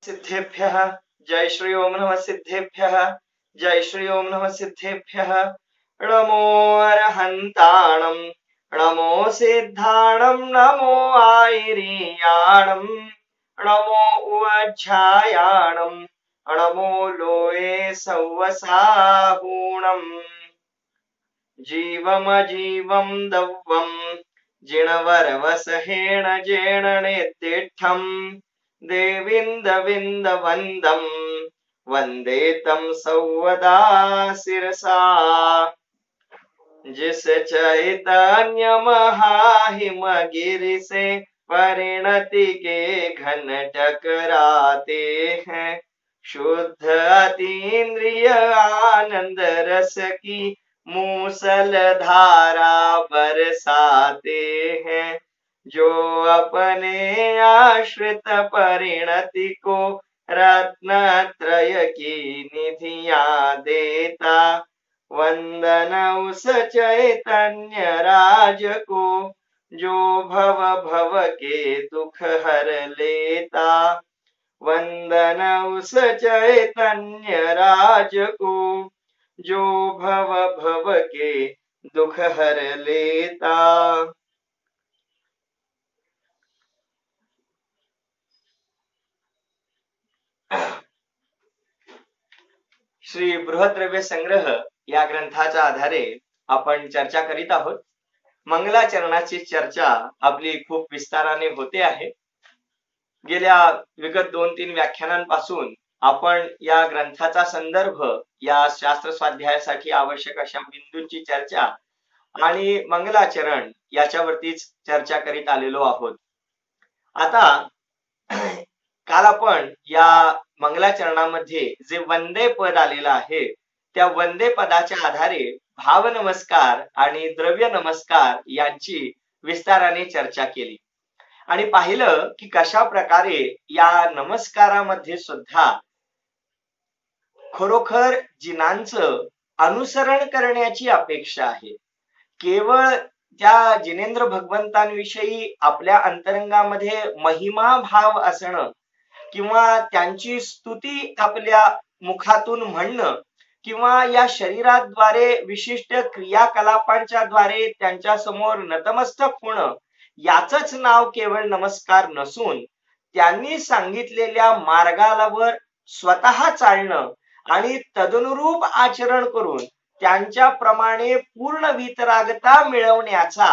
सिद्धेभ्यः जय श्री ओम नमः सिद्धेभ्यः जय श्री ओम नमः सिद्धेभ्यः नमो अरहन्ताणं नमो सिद्धाणं नमो आयर्याणं नमो उवज्झायाणं नमो लोये सौवसाहूणम् जीवमजीवं दव्वं जिणवरवसहेण जेण नेत्तिष्ठं देविन्दविन्दवन्दं वन्दे तं सौवदा शिरसा जिस चैतन्य महाहिमगिरि से परिणति के घन टकराते हैं शुद्ध अतीन्द्रिय आनंद रस की मूसल धारा बरसाते हैं जो अपने आश्रित परिणति को रत्नत्रय की निधियां देता वंदन उस चैतन्य राज को जो भव भव के दुख हर लेता वंदन उस चैतन्य राज को जो भव भव के दुख हर लेता। श्री बृहद्रव्य संग्रह या ग्रंथाच्या आधारे आपण चर्चा करीत आहोत। मंगलाचरणाची चर्चा आपली खूप विस्ताराने होते आहे। गेल्या विगत 2-3 व्याख्यानांपासून आपण या ग्रंथाचा संदर्भ, या शास्त्र स्वाध्यायासाठी आवश्यक अशा बिंदूंची चर्चा आणि मंगलाचरण याच्यावरतीच चर्चा करीत आलेलो आहोत। आता काल आपण या मंगलाचरणामध्ये जे वंदे पद आलेलं आहे त्या वंदे पदाच्या आधारे भाव नमस्कार आणि द्रव्य नमस्कार यांची विस्ताराने चर्चा केली आणि पाहिलं की कशा प्रकारे या नमस्कारामध्ये सुद्धा खरोखर जिनांचं अनुसरण करण्याची अपेक्षा आहे। केवळ त्या जिनेंद्र भगवंतांविषयी आपल्या अंतरंगामध्ये महिमा भाव असणं किंवा त्यांची स्तुती आपल्या मुखातून म्हणणं किंवा या शरीराद्वारे विशिष्ट क्रियाकलापांच्या द्वारे त्यांच्या समोर नतमस्तक होणं याचंच नाव केवळ नमस्कार नसून त्यांनी सांगितलेल्या मार्गावर स्वतः चालणं आणि तदनुरूप आचरण करून त्यांच्याप्रमाणे पूर्ण वितरागता मिळवण्याचा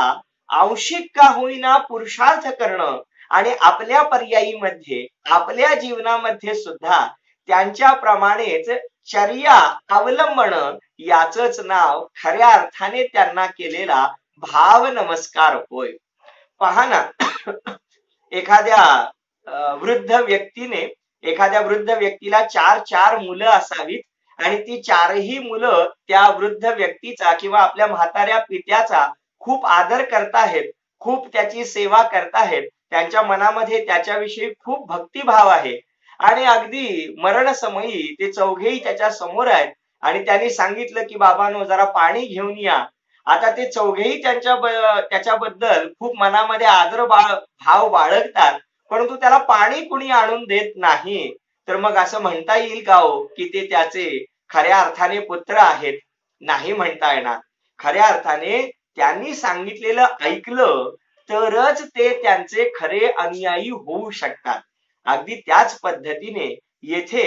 आंशिक का होईना पुरुषार्थ करणं आणि आपल्या पर्यायीमध्ये आपल्या जीवनामध्ये सुद्धा त्यांच्याप्रमाणेच चर्या अवलंबन याचंच नाव खऱ्या अर्थाने त्यांना केलेला भाव नमस्कार होय। पहा ना, एखाद्या वृद्ध व्यक्तीला 4 मुलं असावीत आणि ती 4ही मुलं त्या वृद्ध व्यक्तीचा किंवा आपल्या म्हाताऱ्या पित्याचा खूप आदर करताहेत, खूप त्याची सेवा करताहेत, त्यांच्या मनामध्ये त्याच्याविषयी खूप भक्तिभाव आहे आणि अगदी मरणसमयी ते चौघेही त्याच्या समोर आहेत आणि त्यांनी सांगितलं की बाबांनो जरा पाणी घेऊन या। आता ते चौघेही त्याच्याबद्दल खूप मनामध्ये आदर भाव बाळगतात, परंतु त्याला पाणी कुणी आणून देत नाही, तर मग असं म्हणता येईल का हो की ते त्याचे खऱ्या अर्थाने पुत्र आहेत? नाही म्हणता येणार। खऱ्या अर्थाने त्यांनी सांगितलेलं ऐकलं तरच ते त्यांचे खरे अनुयायी होऊ शकतात। अगदी त्याच पद्धतीने येथे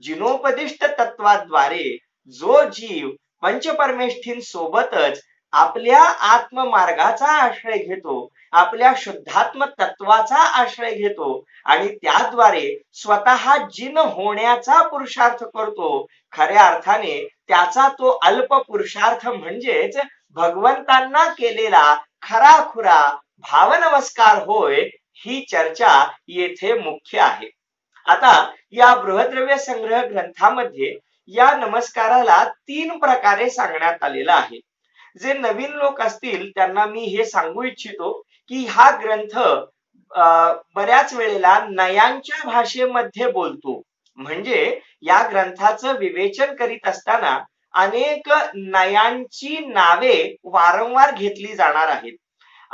जिनोपदिष्ट तत्वाद्वारे जो जीव पंचपरमेष्ठीं सोबतच आपल्या आत्ममार्गाचा आश्रय घेतो, आपल्या शुद्धात्म तत्वाचा आश्रय घेतो आणि त्याद्वारे स्वतः जिन होण्याचा पुरुषार्थ करतो, खऱ्या अर्थाने त्याचा तो अल्प पुरुषार्थ म्हणजेच भगवंतांना केलेला खराखुरा भाव नमस्कार होय, ही चर्चा येथे मुख्य आहे। आता या बृहद्रव्य संग्रह ग्रंथामध्ये या नमस्काराला 3 प्रकारे सांगण्यात आलेला आहे। जे नवीन लोक असतील त्यांना मी हे सांगू इच्छितो की हा ग्रंथ बऱ्याच वेळेला नयांच्या भाषेमध्ये बोलतो, म्हणजे या ग्रंथाचं विवेचन करीत असताना अनेक नयांची नावे वारंवार घेतली जाणार आहेत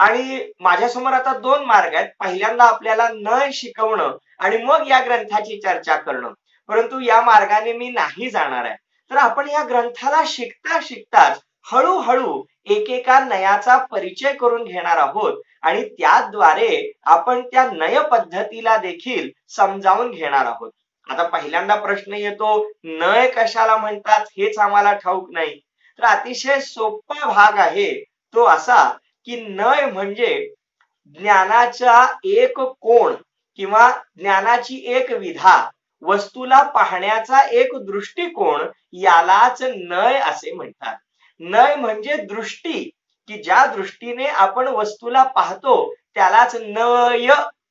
आणि माझ्यासमोर आता दोन मार्ग आहेत. पहिल्यांदा आपल्याला नय शिकवणं आणि मग या ग्रंथाची चर्चा करणं, परंतु या मार्गाने मी नाही जाणार आहे. तर आपण या ग्रंथाला शिकता शिकताच हळूहळू एकेका नयाचा परिचय करून घेणार आहोत आणि त्याद्वारे आपण त्या नय पद्धतीला देखील समजावून घेणार आहोत. आता पहिल्यांदा प्रश्न येतो, नय कशाला म्हणतात हेच आम्हाला ठाऊक नाही. तर अतिशय सोपा भाग आहे तो असा की नय म्हणजे ज्ञानाचा एक कोण किंवा ज्ञानाची एक विधा, वस्तूला पाहण्याचा एक दृष्टिकोन, यालाच नय असे म्हणतात. नय म्हणजे दृष्टी, की ज्या दृष्टीने आपण वस्तूला पाहतो त्यालाच नय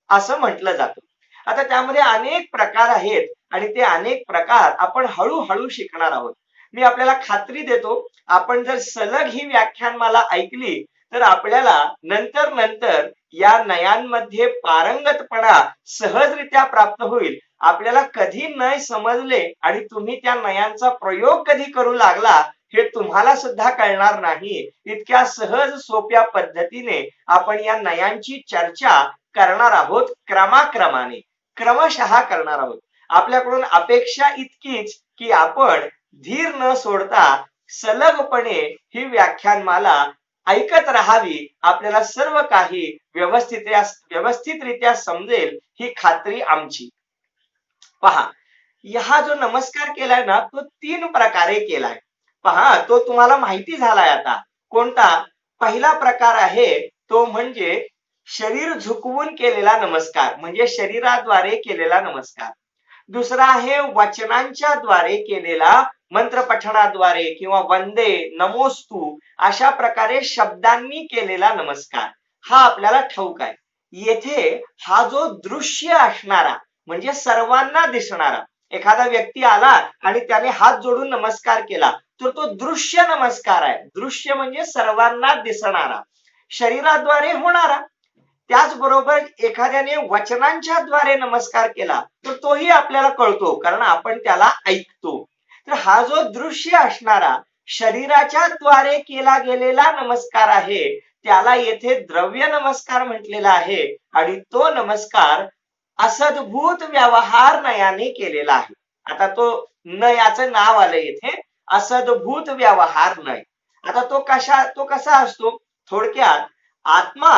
असं म्हटलं जातं. आता त्यामध्ये अनेक प्रकार आहेत आणि ते अनेक प्रकार आपण हळूहळू शिकणार आहोत. मी आपल्याला खात्री देतो, आपण जर सलग ही व्याख्यानमाला ऐकली तर आपल्याला नंतर नंतर या नयांमध्ये पारंगतपणा सहजरित्या प्राप्त होईल. आपल्याला कधी नय समजले आणि तुम्ही त्या नयांचा प्रयोग कधी करू लागला हे तुम्हाला सुद्धा कळणार नाही. इतक्या सहज सोप्या पद्धतीने आपण या नयांची चर्चा करणार आहोत, क्रमाक्रमाने क्रमशः करणार आहोत. आपल्याकडून अपेक्षा इतकीच की आपण धीर न सोडता सलगपणे ही व्याख्यानमाला ऐकत राहावी. आपल्याला सर्व काही व्यवस्थितरित्या समजेल ही खात्री आमची. पहा, हा जो नमस्कार केलाय ना तो 3 प्रकारे केलाय. पहा, तो तुम्हाला माहिती झालाय आता. कोणता? पहिला प्रकार आहे तो म्हणजे शरीर झुकवून केलेला नमस्कार, म्हणजे शरीराद्वारे केलेला नमस्कार. दुसरा आहे वचनांच्या द्वारे केलेला, मंत्र पठणाद्वारे किंवा वंदे, नमोस्तु अशा प्रकारे शब्दांनी केलेला नमस्कार. हा आपल्याला ठाऊक आहे. येथे हा जो दृश्य असणारा म्हणजे सर्वांना दिसणारा, एखादा व्यक्ती आला आणि त्याने हात जोडून नमस्कार केला तर तो दृश्य नमस्कार आहे. दृश्य म्हणजे सर्वांना दिसणारा, शरीराद्वारे होणारा. त्याचबरोबर एखाद्याने वचनांच्या द्वारे नमस्कार केला तर तोही आपल्याला कळतो, कारण आपण त्याला ऐकतो. तर हा जो दृश्य असणारा शरीराच्या द्वारे केला गेलेला नमस्कार आहे त्याला येथे द्रव्य नमस्कार म्हटलेला आहे आणि तो नमस्कार असद्भूत व्यवहार नयाने केलेला आहे. आता तो नयाचं नाव आलं येथे, असद्भूत व्यवहार नय. आता तो कसा असतो? थोडक्यात आत्मा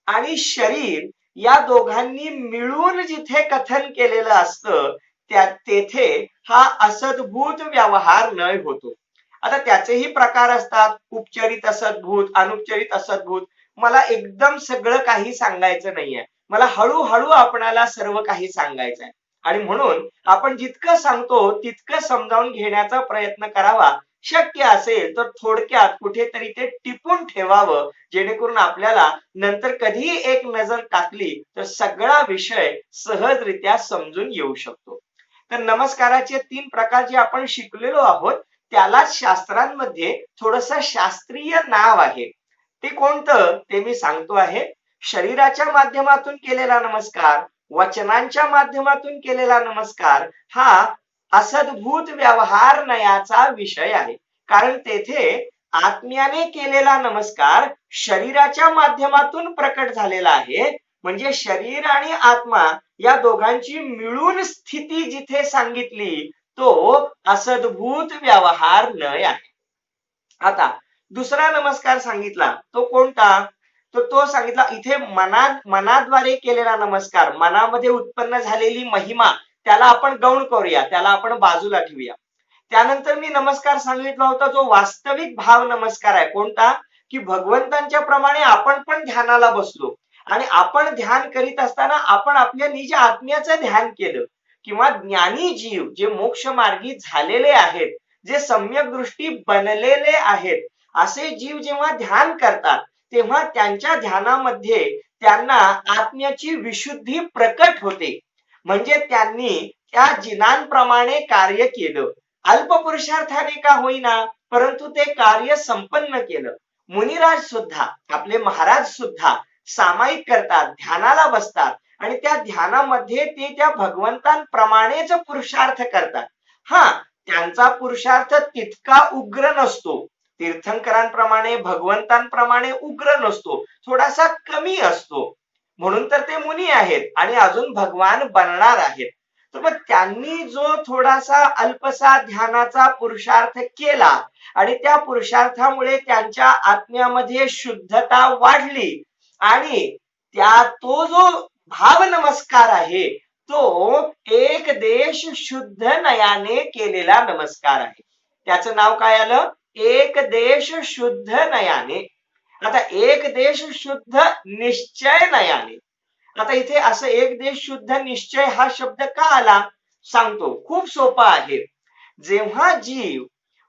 आणि शरीर या दोघांनी मिळून जिथे कथन केलेलं असतं तेथे हा असद्भूत व्यवहार नय होतो. आता त्याचेही प्रकार असतात, उपचरित असद्भूत, अनुपचरित असद्भूत. मला एकदम सगळं काही सांगायचं नाहीये, मला हळूहळू आपणाला सर्व काही सांगायचं आहे आणि म्हणून आपण जितकं सांगतो तितकं समजावून घेण्याचा प्रयत्न करावा. शक्य असेल तर थोडक्यात कुठेतरी ते टिपून ठेवावं, जेणेकरून आपल्याला नंतर कधी एक नजर टाकली तर सगळा विषय सहजरित्या समजून येऊ शकतो. तर नमस्काराचे 3 प्रकार जे आपण शिकलेलो आहोत त्यालाच शास्त्रांमध्ये थोडस शास्त्रीय नाव आहे. ते कोणतं ते मी सांगतो आहे. शरीराच्या माध्यमातून केलेला नमस्कार, वचनांच्या माध्यमातून केलेला नमस्कार हा असद्भूत व्यवहार नयाचा विषय आहे. कारण तेथे आत्म्याने केलेला नमस्कार शरीराच्या माध्यमातून प्रकट झालेला आहे, म्हणजे शरीर आणि आत्मा या दोघांची मिळून स्थिती जिथे सांगितली तो असद्भूत व्यवहार नय आहे. आता दुसरा नमस्कार सांगितला तो कोणता? तर तो सांगितला इथे मनाद्वारे केलेला नमस्कार, मनामध्ये उत्पन्न झालेली महिमा त्याला आपण गौण करूया, त्याला आपण बाजूला ठेवूया. त्यानंतर मी नमस्कार सांगितला होता जो वास्तविक भाव नमस्कार आहे. कोणता? की भगवंतांच्या प्रमाणे आपण पण ध्यानाला बसलो आणि आपण ध्यान करीत असताना आपण आपल्या निज आत्म्याचं ध्यान केलं, किंवा ज्ञानी जीव जे मोक्ष मार्गी झालेले आहेत, जे सम्यक दृष्टी बनलेले आहेत, असे जीव जेव्हा ध्यान करतात तेव्हा त्यांच्या ध्यानामध्ये त्यांना आत्म्याची विशुद्धी प्रकट होते. म्हणजे त्यांनी त्या जिनांप्रमाणे कार्य केलं, अल्प पुरुषार्थाने का होईना परंतु ते कार्य संपन्न केलं. मुनिराज सुद्धा, आपले महाराज सुद्धा सामायिक करतात, ध्यानाला बसतात आणि त्या ध्यानामध्ये ते त्या भगवंतांप्रमाणेच पुरुषार्थ करतात. हा, त्यांचा पुरुषार्थ तितका उग्र नसतो, तीर्थंकरांप्रमाणे भगवंतांप्रमाणे उग्र नसतो, थोडासा कमी असतो. म्हणून तर ते मुनी आहेत आणि अजून भगवान बनणार आहेत. तर मग त्यांनी जो थोडासा अल्पसा ध्यानाचा पुरुषार्थ केला आणि त्या पुरुषार्थामुळे त्यांच्या आत्म्यामध्ये शुद्धता वाढली आणि तो जो भाव नमस्कार आहे तो एक देश शुद्ध नयाने केलेला नमस्कार आहे. त्याचं नाव काय आलं? एक देश शुद्ध नयाने. आता एक देश शुद्ध निश्चय नयाने. आता इथे असं एक देश शुद्ध निश्चय हा शब्द का आला सांगतो. खूप सोपा आहे. जेव्हा जीव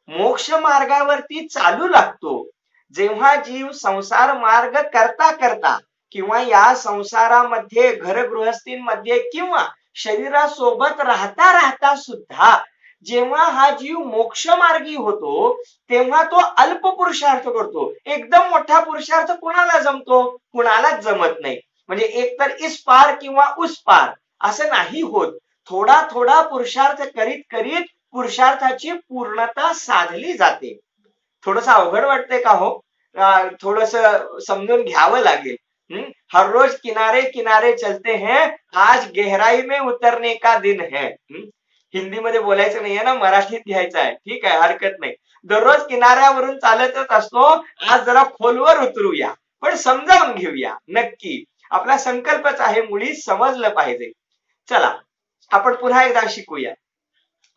मोक्ष मार्गावरती चालू लागतो, जेव्हा जीव संसार मार्ग करता करता किंवा या संसारामध्ये घरगृहस्थींमध्ये किंवा शरीरासोबत राहता राहता सुद्धा जेव्हा हा जीव मोक्ष मार्गी होतो तेव्हा तो अल्प पुरुषार्थ करतो. एकदम मोठा पुरुषार्थ कुणाला जमतो? कुणालाच जमत नाही. म्हणजे एकतर इस पार किंवा उस पार असं नाही होत. थोडा थोडा पुरुषार्थ करीत करीत पुरुषार्थाची पूर्णता साधली जाते. थोडस अवघड वाटतंय का हो? थोडस समजून घ्यावं लागेल. हर रोज किनारे किनारे चलते हैं, आज गहराई में उतरने का दिन है. हिंदीमध्ये बोलायचं नाहीये ना, मराठीत घ्यायचं आहे. ठीक आहे, हरकत नाही. दररोज किनाऱ्यावरून चालतच असतो, आज जरा खोलवर उतरूया, पण समजावून घेऊया. नक्की आपला संकल्पच आहे, मुळी समजलं पाहिजे. चला आपण पुन्हा एकदा शिकूया.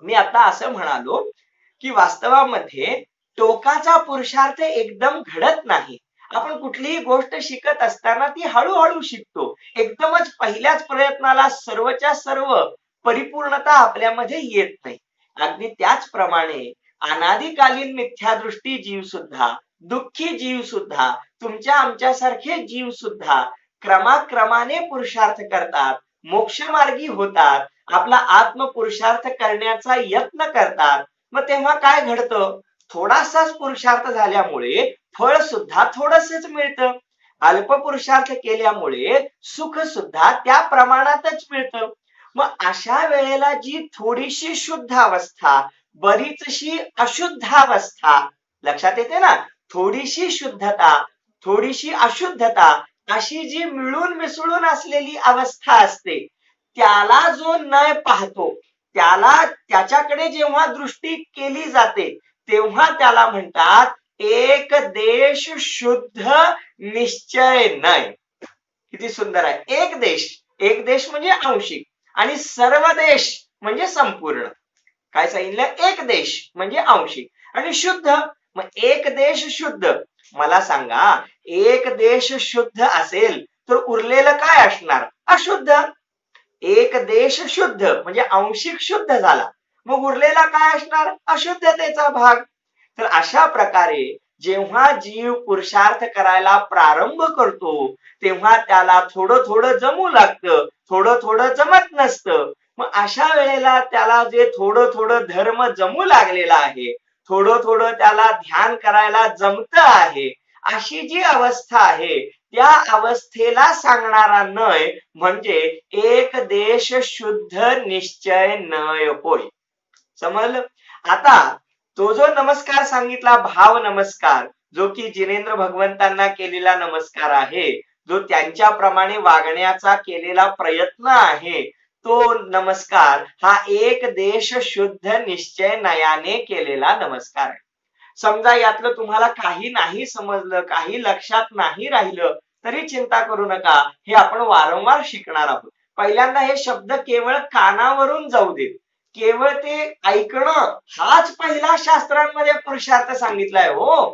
मी आता असं म्हणालो की वास्तवामध्ये टोकाचा पुरुषार्थ एकदम घडत नाही. आपण कुठलीही गोष्ट शिकत असताना ती हळूहळू शिकतो. एकदमच पहिल्याच प्रयत्नाला सर्वच्या सर्व परिपूर्णता आपल्यामध्ये येत नाही. अगदी त्याचप्रमाणे अनादिकालीन मिथ्यादृष्टी जीव सुद्धा, दुःखी जीव सुद्धा, तुमच्या आमच्यासारखे जीव सुद्धा क्रमाक्रमाने पुरुषार्थ करतात, मोक्षमार्गी होतात, आपला आत्मपुरुषार्थ करण्याचा यत्न करतात. मग तेव्हा काय घडतं? थोडासाच पुरुषार्थ झाल्यामुळे फळ सुद्धा थोडंसंच मिळतं. अल्प पुरुषार्थ केल्यामुळे सुख सुद्धा त्या प्रमाणातच मिळतं. मग अशा वेळेला जी थोडीशी शुद्ध अवस्था, बरीचशी अशुद्ध अवस्था लक्षात येते ना, थोडीशी शुद्धता, थोडीशी अशुद्धता अशी जी मिळून मिसळून असलेली अवस्था असते, त्याला जो न पाहतो, त्याला त्याच्याकडे जेव्हा दृष्टी केली जाते तेव्हा त्याला म्हणतात एक देश शुद्ध निश्चय नय. किती सुंदर आहे. एक देश, एक देश म्हणजे आंशिक आणि सर्व देश म्हणजे संपूर्ण. काय सांगितलं? एक देश म्हणजे आंशिक आणि शुद्ध. मग एक देश शुद्ध. मला सांगा, एक देश शुद्ध असेल तर उरलेलं काय असणार? अशुद्ध. एक देश शुद्ध म्हणजे आंशिक शुद्ध झाला, मग उरलेला काय असणार? अशुद्धतेचा भाग. तर अशा प्रकारे जेव्हा जीव पुरुषार्थ करायला प्रारंभ करतो तेव्हा त्याला थोडं थोडं जमू लागतं, थोडं थोडं जमत नसतं. मग अशा वेळेला त्याला जे थोडं थोडं धर्म जमू लागलेला आहे, थोडं थोडं त्याला ध्यान करायला जमत आहे, अशी जी अवस्था आहे त्या अवस्थेला सांगणारा नय म्हणजे एक देश शुद्ध निश्चय नय होय. समजलं? आता तो जो नमस्कार सांगितला, भाव नमस्कार, जो की जिनेंद्र भगवंतांना केलेला नमस्कार आहे, जो त्यांच्याप्रमाणे वागण्याचा केलेला प्रयत्न आहे, तो नमस्कार हा एक देश शुद्ध निश्चय नयाने केलेला नमस्कार आहे. समजा यातलं तुम्हाला काही नाही समजलं, काही लक्षात नाही राहिलं तरी चिंता करू नका, हे आपण वारंवार शिकणार आहोत. पहिल्यांदा हे शब्द केवळ कानावरून जाऊ देत, केवळ ते ऐकणं हाच पहिला शास्त्रांमध्ये पुरुषार्थ सांगितलाय. हो,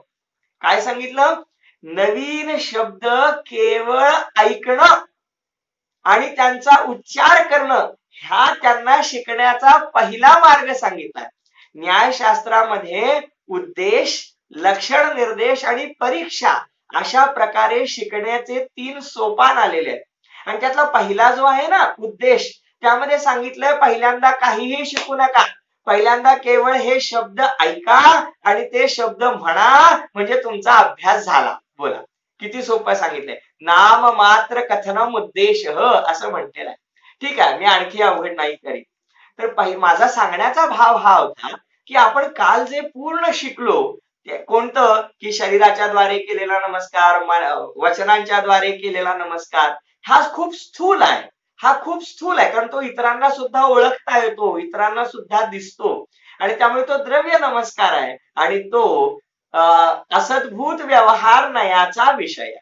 काय सांगितलं? नवीन शब्द केवळ ऐकणं आणि त्यांचा उच्चार करणं हा त्यांना शिकण्याचा पहिला मार्ग सांगितलाय. न्यायशास्त्रामध्ये उद्देश, लक्षण निर्देश आणि परीक्षा अशा प्रकारे शिकण्याचे 3 सोपान आलेले आहेत. आणि त्यातला पहिला जो आहे ना उद्देश, त्यामध्ये सांगितलंय पहिल्यांदा काहीही शिकू नका, पहिल्यांदा केवळ हे शब्द ऐका आणि ते शब्द म्हणा म्हणजे तुमचा अभ्यास झाला. बोला, किती सोपं सांगितलंय. नाम मात्र कथनम उद्देश असं म्हटलेलं आहे. ठीक आहे, मी आणखी अवघड नाही करीत. तर माझा सांगण्याचा भाव हा होता की आपण काल जे पूर्ण शिकलो कोणतं की शरीराच्या द्वारे केलेला नमस्कार, वचनांच्या द्वारे केलेला नमस्कार हा खूप स्थूल आहे. हा खूप स्थूल आहे, कारण तो इतरांना सुद्धा ओळखता येतो, इतरांना सुद्धा दिसतो आणि त्यामुळे तो द्रव्य नमस्कार आहे आणि तो असद्भूत व्यवहार नयाचा विषय आहे.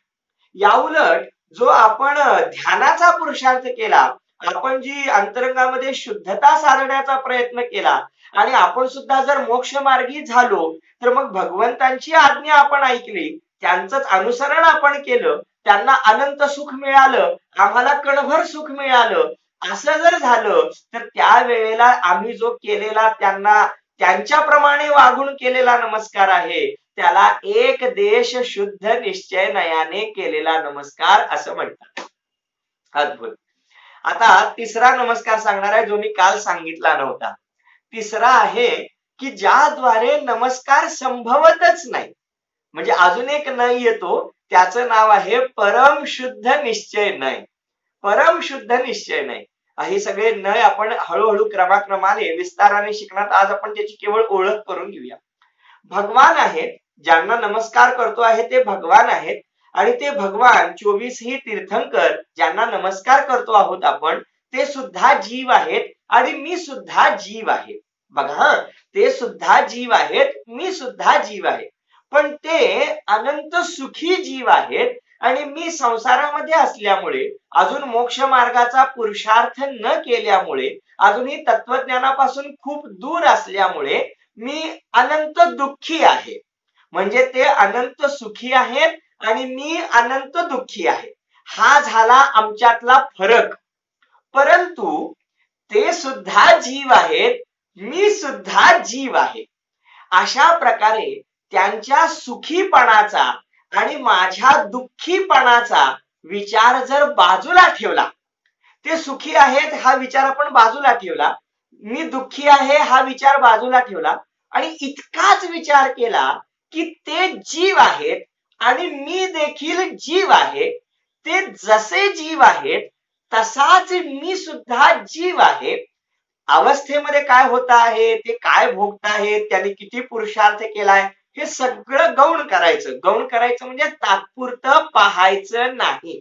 याउलट जो आपण ध्यानाचा पुरुषार्थ केला, आपण जी अंतरंगामध्ये शुद्धता साधण्याचा प्रयत्न केला आणि आपण सुद्धा जर मोक्ष मार्गी झालो, तर मग भगवंतांची आज्ञा आपण ऐकली, त्यांचंच अनुसरण आपण केलं, त्यांना अनंत सुख मिळालं, आम्हाला कणभर सुख मिळालं, असं जर झालं तर त्यावेळेला आम्ही जो केलेला त्यांना त्यांच्याप्रमाणे वागून केलेला नमस्कार आहे, त्याला एक देश शुद्ध निश्चय नयाने केलेला नमस्कार असं म्हणतात. अद्भुत. आता तिसरा नमस्कार सांगणार आहे, जो मी काल सांगितला नव्हता. तिसरा आहे की ज्याद्वारे नमस्कार संभवतच नाही, म्हणजे अजून एक न येतो, त्याचं नाव आहे परम शुद्ध निश्चय नय. परम शुद्ध निश्चय नय. हे सगळे नय आपण हळूहळू क्रमाक्रमाने विस्ताराने शिकणार. आज आपण त्याची केवळ ओळख करून घेऊया. भगवान आहेत, ज्यांना नमस्कार करतो आहे ते भगवान आहेत आणि ते भगवान 24 ही तीर्थंकर ज्यांना नमस्कार करतो आहोत आपण, ते सुद्धा जीव आहेत आणि मी सुद्धा जीव आहे. बघा, ते सुद्धा जीव आहेत, मी सुद्धा जीव आहे, पण ते अनंत सुखी जीव आहेत आणि मी संसारामध्ये असल्यामुळे, अजून मोक्ष मार्गाचा पुरुषार्थ न केल्यामुळे, अजूनही तत्वज्ञानापासून खूप दूर असल्यामुळे मी अनंत दुःखी आहे. म्हणजे ते अनंत सुखी आहेत आणि मी अनंत दुःखी आहे. हा झाला आमच्यातला फरक. परंतु ते सुद्धा जीव आहेत, मी सुद्धा जीव आहे. अशा प्रकारे त्यांच्या सुखीपणाचा आणि माझ्या दुःखीपणाचा विचार जर बाजूला ठेवला, ते सुखी आहेत हा विचार आपण बाजूला ठेवला, मी दुःखी आहे हा विचार बाजूला ठेवला आणि इतकाच विचार केला की ते जीव आहेत आणि मी देखील जीव आहे, ते जसे जीव आहेत तसाच मी सुद्धा जीव आहे. अवस्थेमध्ये काय होत आहे, ते काय भोगत आहेत, त्यांनी किती पुरुषार्थ केलाय, हे सगळं गौण करायचं. गौण करायचं म्हणजे तात्पुरतं पाहायचं नाही.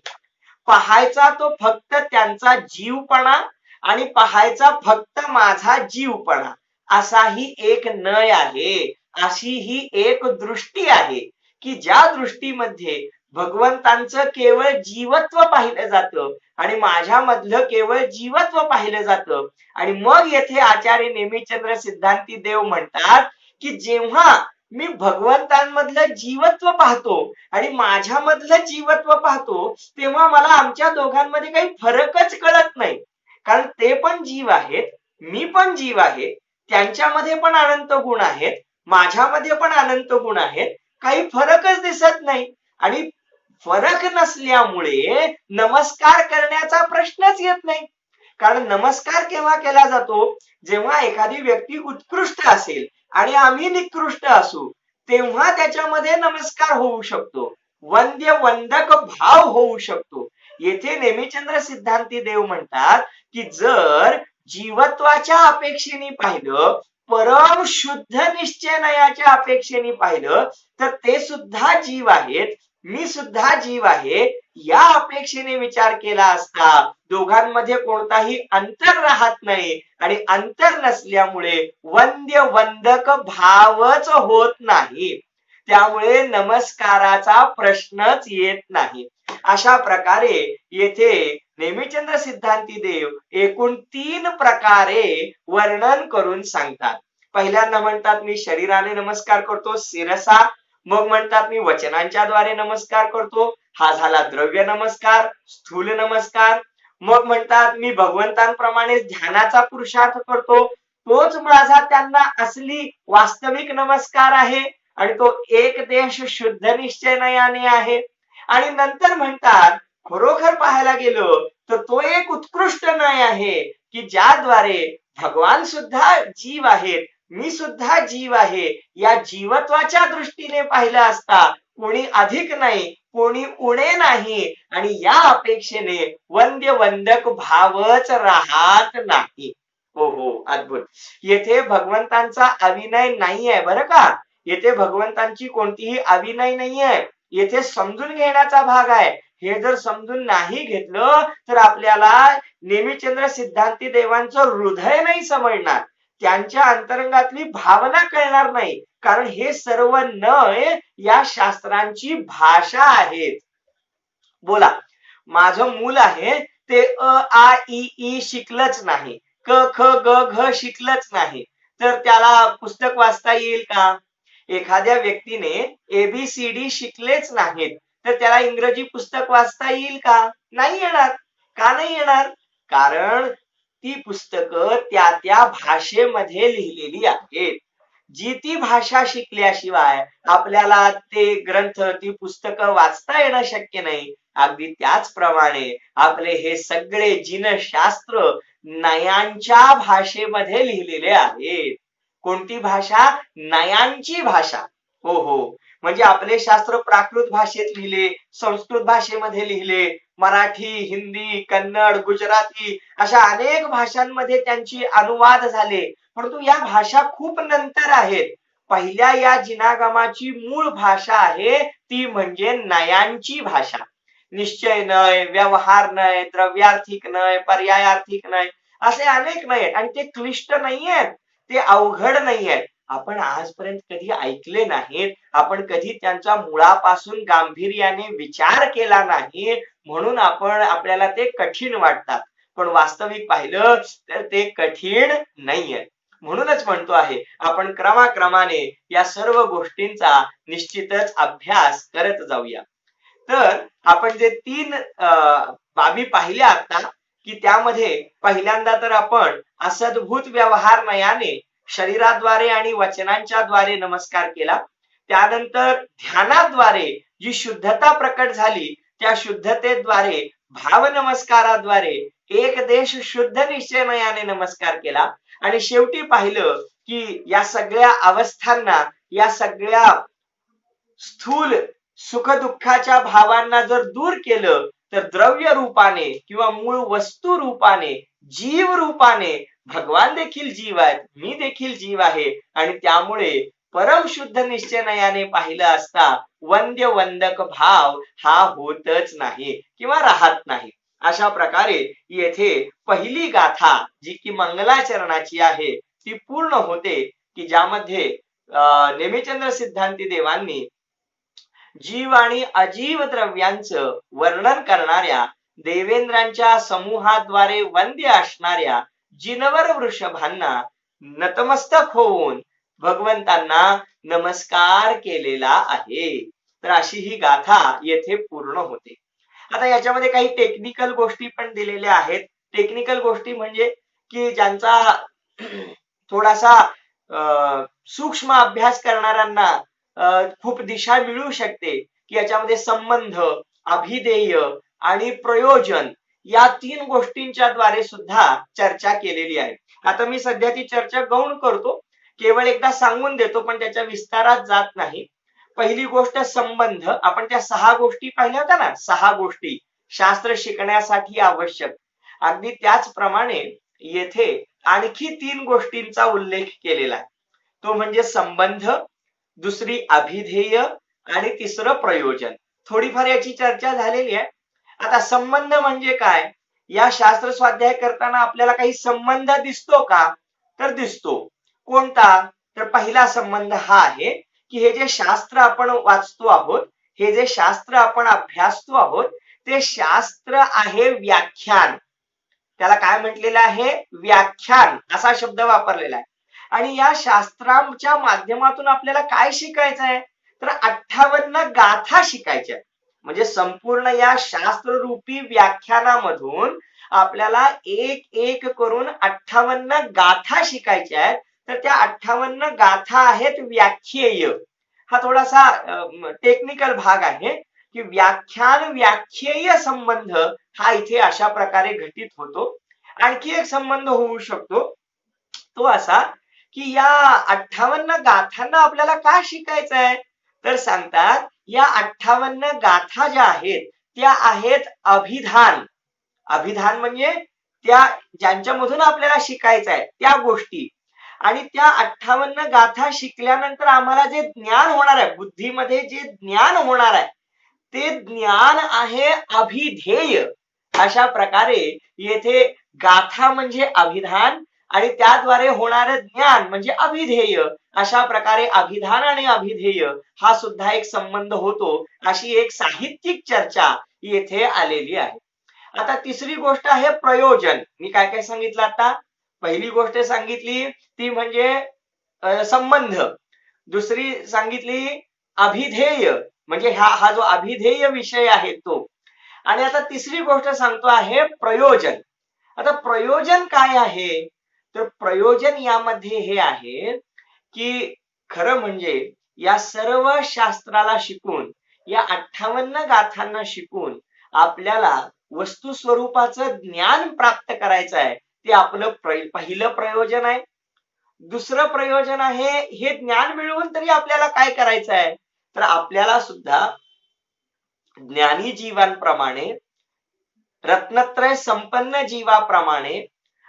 पाहायचा तो फक्त त्यांचा जीवपणा आणि पाहायचा फक्त माझा जीवपणा, असाही एक नय आहे, अशी ही एक दृष्टी आहे की ज्या दृष्टीमध्ये भगवंतांचं केवळ जीवत्व पाहिलं जातं आणि माझ्यामधलं केवळ जीवत्व पाहिलं जातं. आणि मग येथे आचार्य नेमिचंद्र सिद्धांती देव म्हणतात की जेव्हा मी भगवंतांमधलं जीवत्व पाहतो आणि माझ्यामधलं जीवत्व पाहतो, तेव्हा मला आमच्या दोघांमध्ये काही फरकच कळत नाही, कारण ते पण जीव आहेत, मी पण जीव आहे, त्यांच्यामध्ये पण अनंत गुण आहेत, माझ्यामध्ये पण अनंत गुण आहेत, काही फरकच दिसत नाही. आणि फरक नसल्यामुळे नमस्कार करण्याचा प्रश्नच येत नाही. कारण नमस्कार केव्हा केला जातो, जेव्हा एखादी व्यक्ती उत्कृष्ट असेल आणि आम्ही निकृष्ट असू, तेव्हा त्याच्यामध्ये नमस्कार होऊ शकतो, वंद्य वंदक भाव होऊ शकतो. येथे नेमिचंद्र सिद्धांती देव म्हणतात की जर जीवत्वाच्या अपेक्षेने पाहिलं, परम शुद्ध निश्चयनयाच्या अपेक्षेने पाहिलं, तर ते सुद्धा जीव आहेत, मी सुद्धा जीव आहे, या अपेक्षेने विचार केला असता दोघांमध्ये कोणताही अंतर राहत नाही आणि अंतर नसल्यामुळे वंद्य वंदक भावच होत नाही, त्यामुळे नमस्काराचा प्रश्नच येत नाही. अशा प्रकारे येथे नेमिचंद्र सिद्धांती देव एकूण 3 प्रकारे वर्णन करून सांगतात. पहिल्यांदा म्हणतात मी शरीराने नमस्कार करतो, शिरसा. मग म्हणतात मी वचनांच्या द्वारे नमस्कार करतो, हा झाला द्रव्य नमस्कार, स्थूल नमस्कार. मग म्हणतात मी भगवंतांप्रमाणे ध्यानाचा पुरुषार्थ करतो, तोच माझा त्यांना असली वास्तविक नमस्कार आहे आणि तो एक देश शुद्ध निश्चयनयाने आहे. आणि नंतर म्हणतात खरोखर पाहायला गेलो तर तो एक उत्कृष्ट नय आहे की ज्याद्वारे भगवान सुद्धा जीव आहेत, मी सुद्धा जीव आहे, या जीवत्वाच्या दृष्टीने पाहिलं असता कोणी अधिक नाही, कोणी उणे नाही आणि या अपेक्षेने वंद्य वंदक भावच राहत नाही. हो हो, अद्भुत. येथे भगवंतांचा अविनय नाहीये बरं का, येथे भगवंतांची कोणतीही अविनय नाहीये, येथे समजून घेण्याचा भाग आहे. हे जर समजून नाही घेतलं तर आपल्याला नेमिचंद्र सिद्धांती देवांचं हृदय नाही समजणार, त्यांच्या अंतरंगातली भावना कळणार नाही, कारण हे सर्व नय या शास्त्रांची भाषा आहेत. बोला, माझं मूल आहे ते अ आ इ ई शिकलंच नाही, क ख ग घ शिकलंच नाही, तर त्याला पुस्तक वाचता येईल का? एखाद्या व्यक्तीने ABCD शिकलेच नाहीत तर त्याला इंग्रजी पुस्तक वाचता येईल का? नाही येणार. का नाही येणार? कारण ती पुस्तकं त्या त्या भाषेमध्ये लिहिलेली आहेत. जी ती भाषा शिकल्याशिवाय आपल्याला ते ग्रंथ, ती पुस्तकं वाचता येणं शक्य नाही. अगदी त्याचप्रमाणे आपले हे सगळे जिनशास्त्र नयांच्या भाषेमध्ये लिहिलेले आहेत. कोणती भाषा? नयांची भाषा. हो हो, म्हणजे आपले शास्त्र प्राकृत भाषेत लिहिले, संस्कृत भाषेमध्ये लिहिले, मराठी, हिंदी, कन्नड, गुजराती अशा अनेक भाषांमध्ये त्यांची अनुवाद झाले, परंतु या भाषा खूप नंतर आहेत. पहिल्या या जिनागमाची मूळ भाषा आहे ती म्हणजे नयांची भाषा. निश्चय नय, व्यवहार नय, द्रव्यार्थिक नय, पर्यायार्थिक नय, असे अनेक नय, आणि ते क्लिष्ट नाहीयेत, ते अवघड नाहीयेत. आपण आजपर्यंत कधी ऐकले नाहीत, आपण कधी त्यांच्या मुळापासून गांभीर्याने विचार केला नाही, म्हणून आपल्याला ते कठीण वाटतात. पण वास्तविक पाहिलं तर ते कठीण नाहीये. म्हणूनच म्हणतो आहे आपण क्रमाक्रमाने या सर्व गोष्टींचा निश्चितच अभ्यास करत जाऊया. तर आपण जे 3 बाबी पाहिल्या आता, की त्यामध्ये पहिल्यांदा तर आपण असद्भूत व्यवहार नयाने शरीराद्वारे आणि वचनांच्या द्वारे नमस्कार केला. त्यानंतर ध्यानाद्वारे जी शुद्धता प्रकट झाली त्या शुद्धतेद्वारे भाव नमस्काराद्वारे एक देश शुद्ध निश्चयनयाने नमस्कार केला. आणि शेवटी पाहिलं की या सगळ्या अवस्थांना, या सगळ्या स्थूल सुख दुःखाच्या भावांना जर दूर केलं तर द्रव्य रूपाने किंवा मूळ वस्तू रूपाने, जीव रूपाने भगवान देखील जीव आहेत, मी देखील जीव आहे, आणि त्यामुळे परम शुद्ध निश्चयनयाने पाहिलं असता वंद्य वंदक भाव हा होतच नाही किंवा राहत नाही. अशा प्रकारे येथे पहिली गाथा जी की मंगलाचरणाची आहे ती पूर्ण होते, की ज्यामध्ये नेमिचंद्र सिद्धांती देवांनी जीव आणि अजीव द्रव्यांचं वर्णन करणाऱ्या देवेंद्रांच्या समूहाद्वारे वंद्य असणाऱ्या जिनवर वृषभांना नतमस्तक होऊन भगवंतांना नमस्कार केलेला आहे. तर अशी ही गाथा येथे पूर्ण होते. आता याच्यामध्ये काही टेक्निकल गोष्टी पण दिलेल्या आहेत. टेक्निकल गोष्टी म्हणजे की ज्यांचा थोडासा सूक्ष्म अभ्यास करणाऱ्यांना खूप दिशा मिळू शकते, की याच्यामध्ये संबंध, अभिधेय आणि प्रयोजन या 3 गोष्टींच्या द्वारे सुद्धा चर्चा केलेली आहे. आता मी सध्या ती चर्चा गौण करतो, केवळ एकदा सांगून देतो, पण त्याच्या विस्तारात जात नाही. पहिली गोष्ट संबंध. आपण त्या 6 गोष्टी पाहिल्या होत्या ना, 6 गोष्टी शास्त्र शिकण्यासाठी आवश्यक. अगदी त्याचप्रमाणे येथे आणखी 3 गोष्टींचा उल्लेख केलेला आहे. तो म्हणजे संबंध, दुसरी अभिधेय आणि तिसरं प्रयोजन. थोडीफार याची चर्चा झालेली आहे. आता संबंध म्हणजे काय? या शास्त्र स्वाध्याय करताना आपल्याला काही संबंध दिसतो का? तर दिसतो. कोणता? तर पहिला संबंध हा आहे की हे जे शास्त्र आपण वाचतो आहोत, हे जे शास्त्र आपण अभ्यासतो आहोत, ते शास्त्र आहे व्याख्यान. त्याला काय म्हटलेलं आहे? व्याख्यान असा शब्द वापरलेला आहे. आणि या शास्त्रांच्या माध्यमातून आपल्याला काय शिकायचं आहे? तर 58 गाथा शिकायच्या. म्हणजे संपूर्ण या शास्त्ररूपी व्याख्यानामधून आपल्याला एक एक करून 58 गाथा शिकायच्या आहेत. तर त्या 58 गाथा आहेत व्याख्येय. हा थोडासा टेक्निकल भाग आहे की व्याख्यान व्याख्येय संबंध हा इथे अशा प्रकारे घटित होतो. आणखी एक संबंध होऊ शकतो, तो असा की या 58 गाथांना आपल्याला काय शिकायचं आहे? तर सांगतात या 58 गाथा ज्या आहेत त्या आहेत अभिधान. अभिधान म्हणजे त्या ज्यांच्यामधून आपल्याला शिकायचं आहे त्या गोष्टी. आणि त्या 58 गाथा शिकल्यानंतर आम्हाला जे ज्ञान होणार आहे, बुद्धीमध्ये जे ज्ञान होणार आहे, ते ज्ञान आहे अभिधेय. अशा प्रकारे येथे गाथा म्हणजे अभिधान आणि त्याद्वारे होणारं ज्ञान म्हणजे अभिधेय. अशा प्रकारे अभिधान आणि अभिधेय हा सुद्धा एक संबंध होतो, अशी एक साहित्यिक चर्चा येथे आलेली आहे. आता तिसरी गोष्ट आहे प्रयोजन. मी काय काय सांगितलं आता? पहिली गोष्ट सांगितली ती म्हणजे संबंध. दुसरी सांगितली अभिधेय, म्हणजे हा जो अभिधेय विषय आहे तो. आणि आता तिसरी गोष्ट सांगतो आहे प्रयोजन. आता प्रयोजन काय आहे? तर प्रयोजन यामध्ये हे आहे की खरं म्हणजे या सर्व शास्त्राला शिकून, या 58 गाथांना शिकून आपल्याला वस्तू स्वरूपाचं ज्ञान प्राप्त करायचं आहे. ते आपलं पहिलं प्रयोजन आहे. दुसरं प्रयोजन आहे, हे ज्ञान मिळवून तरी आपल्याला काय करायचं आहे? तर आपल्याला सुद्धा ज्ञानी जीवांप्रमाणे, रत्नत्रय संपन्न जीवाप्रमाणे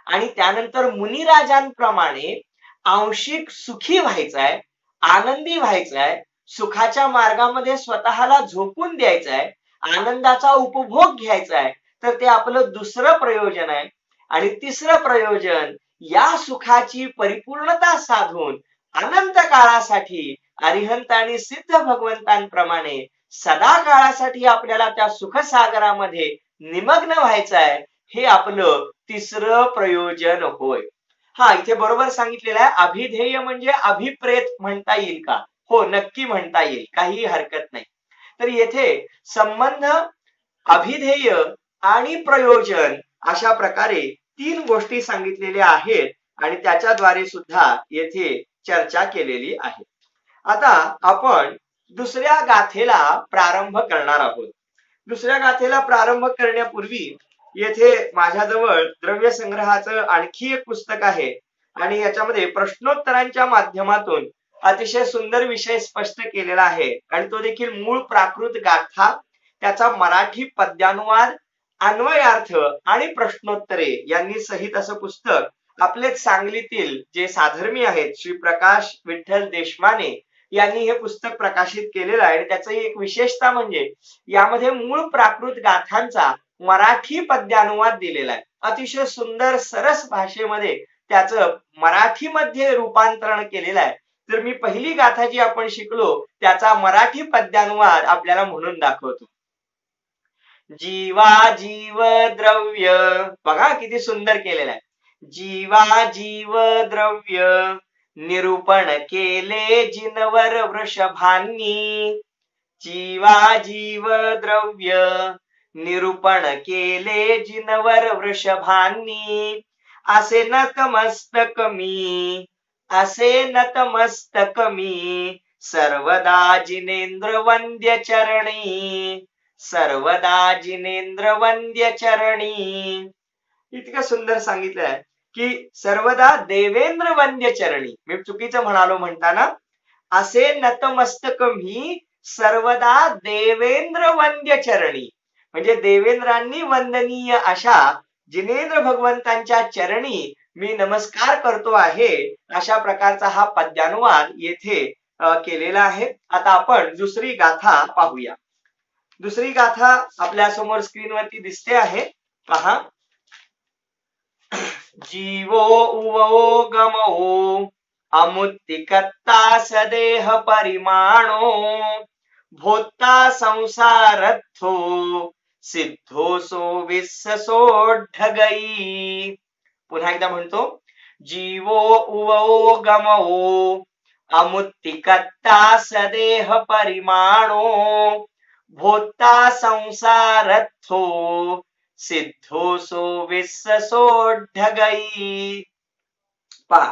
आणि त्यानंतर मुनिराजांप्रमाणे आंशिक सुखी व्हायचंय, आनंदी व्हायचंय, सुखाच्या मार्गामध्ये स्वतःला झोकून द्यायचंय, आनंदाचा उपभोग घ्यायचा आहे. तर ते आपलं दुसरं प्रयोजन आहे. आणि तिसरं प्रयोजन, या सुखाची परिपूर्णता साधून अनंत काळासाठी अरिहंत आणि सिद्ध भगवंतांप्रमाणे सदा काळासाठी आपल्याला त्या सुखसागरामध्ये निमग्न व्हायचं आहे. हे आपलं तिसरं प्रयोजन होय. हा, इथे बरोबर सांगितलेलं आहे. अभिधेय म्हणजे अभिप्रेत म्हणता येईल का? हो, नक्की म्हणता येईल, काही हरकत नाही. तर येथे संबंध, अभिधेय आणि प्रयोजन अशा प्रकारे 3 गोष्टी सांगितलेल्या आहेत आणि त्याच्याद्वारे सुद्धा येथे चर्चा केलेली आहे. आता आपण दुसऱ्या गाथेला प्रारंभ करणार आहोत. दुसऱ्या गाथेला प्रारंभ करण्यापूर्वी येथे माझ्याजवळ द्रव्य संग्रहाचं आणखी एक पुस्तक आहे आणि याच्यामध्ये प्रश्नोत्तरांच्या माध्यमातून अतिशय सुंदर विषय स्पष्ट केलेला आहे आणि तो देखील मूळ प्राकृत गाथा, त्याचा मराठी पद्यानुवाद, अन्वयार्थ आणि प्रश्नोत्तरे यांनी सहित असं पुस्तक आपलेच सांगलीतील जे साधर्मी आहेत श्री प्रकाश विठ्ठल देशमाने यांनी हे पुस्तक प्रकाशित केलेलं आहे. आणि त्याची एक विशेषता म्हणजे यामध्ये मूळ प्राकृत गाथांचा मराठी पद्यानुवाद दिलेला आहे. अतिशय सुंदर सरस भाषेमध्ये त्याचं मराठीमध्ये रूपांतरण केलेलं आहे. तर मी पहिली गाथा जी आपण शिकलो त्याचा मराठी पद्यानुवाद आपल्याला म्हणून दाखवतो. जीवा जीव द्रव्य, बघा किती सुंदर केलेलं आहे. जीवा जीव द्रव्य निरूपण केले जिनवर वृषभांनी. जीवा जीव द्रव्य निरूपण केले जिनवर वृषभांनी. असे नतमस्तक मी, असे नतमस्तक मी सर्वदा जिनेंद्र वंद्य चरणी, सर्वदा जिनेंद्र वंद्य चरणी. इतकं सुंदर सांगितलं आहे की सर्वदा देवेंद्र वंद्य चरणी. मी चुकीचं म्हणालो म्हणताना, असे नतमस्तक मी सर्वदा देवेंद्र वंद्य चरणी, म्हणजे देवेंद्रांनी वंदनीय अशा जिनेंद्र भगवंतांच्या चरणी मी नमस्कार करतो आहे. अशा प्रकारचा हा पद्यानुवाद येथे केलेला आहे. आता आपण दुसरी गाथा पाहूया. दुसरी गाथा आपल्या समोर स्क्रीनवरती दिसते आहे, पहा. जीवो उवो गमो अमुत्तिकत्ता सदेह परिमाणो भोत्ता संसारथो सिद्धोसो विस्ससोढगई. पुन्हा एकदा म्हणतो. जीवो उवो गमो अमुत्तिकत्ता सदेह परिमाणो भोत्ता संसारथो सिद्धोसो विस्ससोढगई. पहा,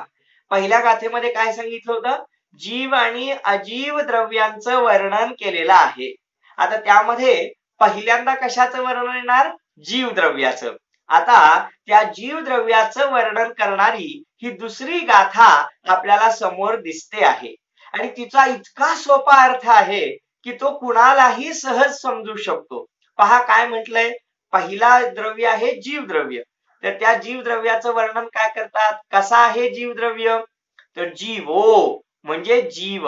पहिल्या गाथेमध्ये काय सांगितलं होतं? जीव आणि अजीव द्रव्यांचं वर्णन केलेलं आहे. आता त्यामध्ये पहिल्यांदा कशाचं वर्णन येणार? जीव द्रव्याचं. आता त्या जीव द्रव्याचं वर्णन करणारी ही दुसरी गाथा आपल्याला समोर दिसते आहे आणि तिचा इतका सोपा अर्थ आहे की तो कुणालाही सहज समजू शकतो. पहा काय म्हटलंय. पहिला द्रव्य आहे जीव द्रव्य. तर त्या जीव द्रव्याचं वर्णन काय करतात? कसा आहे जीव द्रव्य? तर जीवो म्हणजे जीव,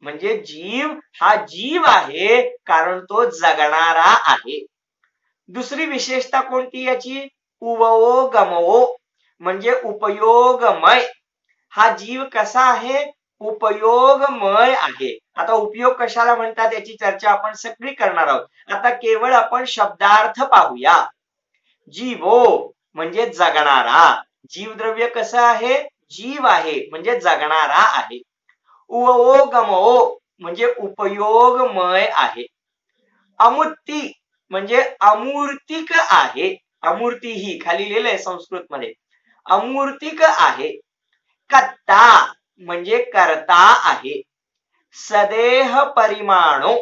म्हणजे जीव हा जीव आहे कारण तो जगणारा आहे. दुसरी विशेषता कोणती याची? उवो गमवो म्हणजे उपयोगमय. हा जीव कसा आहे? उपयोगमय आहे. आता उपयोग कशाला म्हणतात याची चर्चा आपण सगळी करणार आहोत. आता केवळ आपण शब्दार्थ पाहूया. जीवो म्हणजे जगणारा. जीवद्रव्य कसं आहे? जीव आहे म्हणजे जगणारा आहे. उवो गमवो म्हणजे उपयोगमय आहे. अमूर्ती म्हणजे अमूर्तिक आहे. अमूर्ती ही खाली लिहिलंय संस्कृत मध्ये. अमूर्तिक आहे. कत्ता म्हणजे करता आहे. सदेह परिमाणो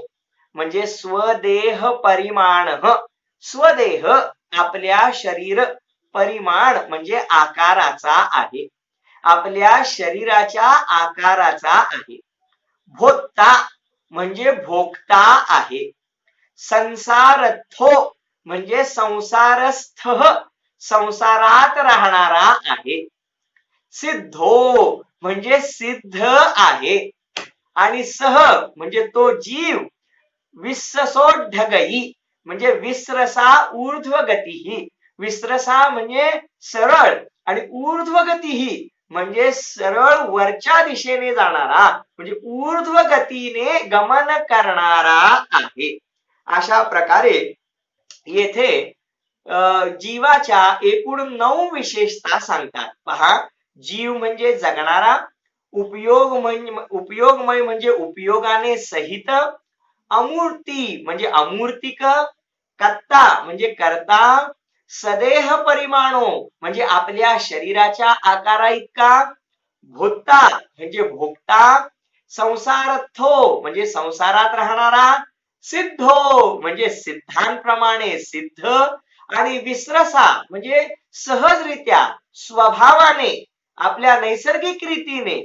म्हणजे स्वदेह परिमाण. स्वदेह आपल्या शरीर, परिमाण म्हणजे आकाराचा आहे. आपल्या शरीराच्या आकाराचा आहे. भोक्ता म्हणजे भोक्ता आहे. संसारथो म्हणजे संसारस्थ, संसारात राहणारा आहे. सिद्धो म्हणजे सिद्ध आहे. आणि सह म्हणजे तो जीव विस्ससोढगई म्हणजे विस्रसा ऊर्ध्वगती. विस्रसा म्हणजे सरळ आणि ऊर्ध्वगती म्हणजे सरळ वरच्या दिशेने जाणारा म्हणजे ऊर्ध्वगतीने गमन करणारा आहे. अशा प्रकारे येथे जीवाच्या एकूण 9 विशेषता सांगतात. पहा, जीव म्हणजे जगणारा, उपयोगमय म्हणजे उपयोगाने सहित, अमूर्ती म्हणजे अमूर्तिक, कर्ता म्हणजे कर्ता, सदेह परिमाणो म्हणजे आपल्या शरीराच्या आकारा इतका, भोक्ता म्हणजे भोक्ता, संसारथो म्हणजे संसारात राहणारा, सिद्धो म्हणजे सिद्धांप्रमाणे सिद्ध आणि विस्रसा म्हणजे सहजरित्या स्वभावाने आपल्या नैसर्गिक रीतीने,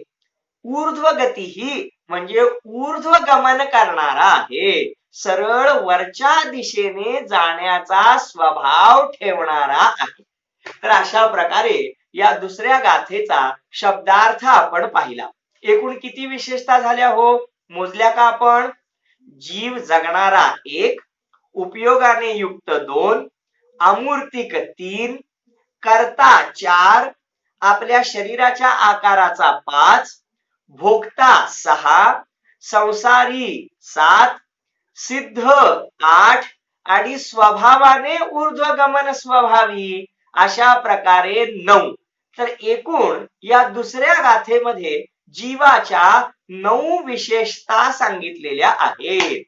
ऊर्ध्वगती ही म्हणजे ऊर्ध्वगमन करणारा आहे. सरळ वरच्या दिशेने जाण्याचा स्वभाव ठेवणारा आहे. तर अशा प्रकारे या दुसऱ्या गाथेचा शब्दार्थ आपण पाहिला. एकूण किती विशेषता झाल्या हो? मोजल्या का आपण? जीव जगणारा 1, उपयोगाने युक्त 2, अमूर्तिक 3, कर्ता 4, आपल्या शरीराच्या आकाराचा 5, भोक्ता 6, संसारी 7, सिद्ध 8 आणि स्वभावाने ऊर्ध्वगमन स्वभावी अशा प्रकारे 9. तर एकूण या दुसऱ्या गाथेमध्ये जीवाच्या 9 विशेषता सांगितलेल्या आहेत.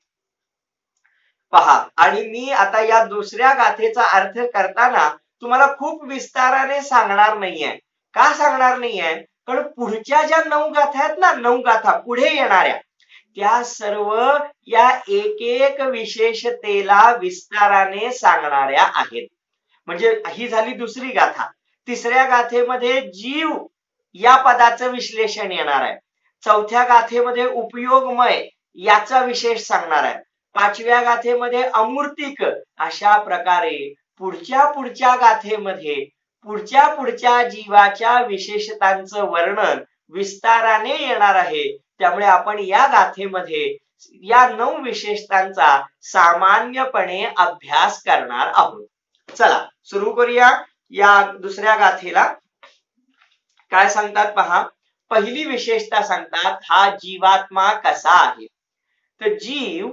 पहा, आणि मी आता या दुसऱ्या गाथेचा अर्थ करताना तुम्हाला खूप विस्ताराने सांगणार नाहीये. का सांगणार नाहीये? कारण पुढच्या ज्या 9 गाथा आहेत ना, 9 गाथा पुढे येणाऱ्या, त्या सर्व या एक विशेषतेला विस्ताराने सांगणाऱ्या आहेत. म्हणजे ही झाली दुसरी गाथा. तिसऱ्या गाथेमध्ये जीव या पदाचं विश्लेषण येणार आहे. चौथ्या गाथेमध्ये उपयोगमय याचा विशेष सांगणार आहे. 5व्या गाथेमध्ये अमूर्तिक. अशा प्रकारे पुढच्या गाथेमध्ये पुढच्या जीवाच्या विशेषतांचं वर्णन विस्ताराने येणार आहे. त्यामुळे आपण या गाथेमध्ये या 9 विशेषतांचा सामान्यपणे अभ्यास करणार आहोत. चला सुरू करूया या दुसऱ्या गाथेला. काय सांगतात पहा. पहिली विशेषता सांगतात हा जीवात्मा कसा आहे. तर जीव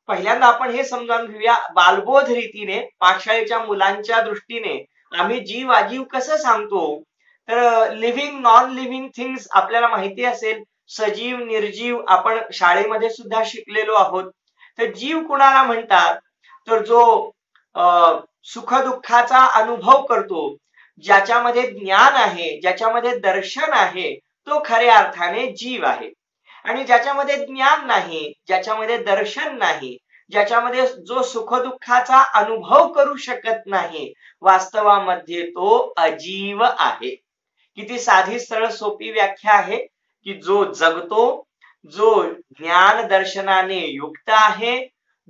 पहिल्यांदा आपण हे समजावून घेऊया बालबोध रीतीने, पाठशाळेच्या मुलांच्या दृष्टीने आम्ही जीव अजीव कसं सांगतो. तर लिव्हिंग नॉन लिव्हिंग थिंग्स आपल्याला माहिती असेल, सजीव निर्जीव आपण शाळेमध्ये सुद्धा शिकलेलो आहोत. तर जीव कुणाला म्हणतात? तर जो सुख दुःखाचा अनुभव करतो, ज्याच्यामध्ये ज्ञान आहे, ज्याच्यामध्ये दर्शन आहे, तो खऱ्या अर्थाने जीव आहे. आणि ज्याच्यामध्ये ज्ञान नाही, ज्याच्यामध्ये दर्शन नाही, ज्याच्यामध्ये जो सुख दुःखाचा अनुभव करू शकत नाही, वास्तवामध्ये तो अजीव आहे. किती साधी सरळ सोपी व्याख्या आहे की जो जगतो, जो ज्ञान दर्शनाने युक्त आहे,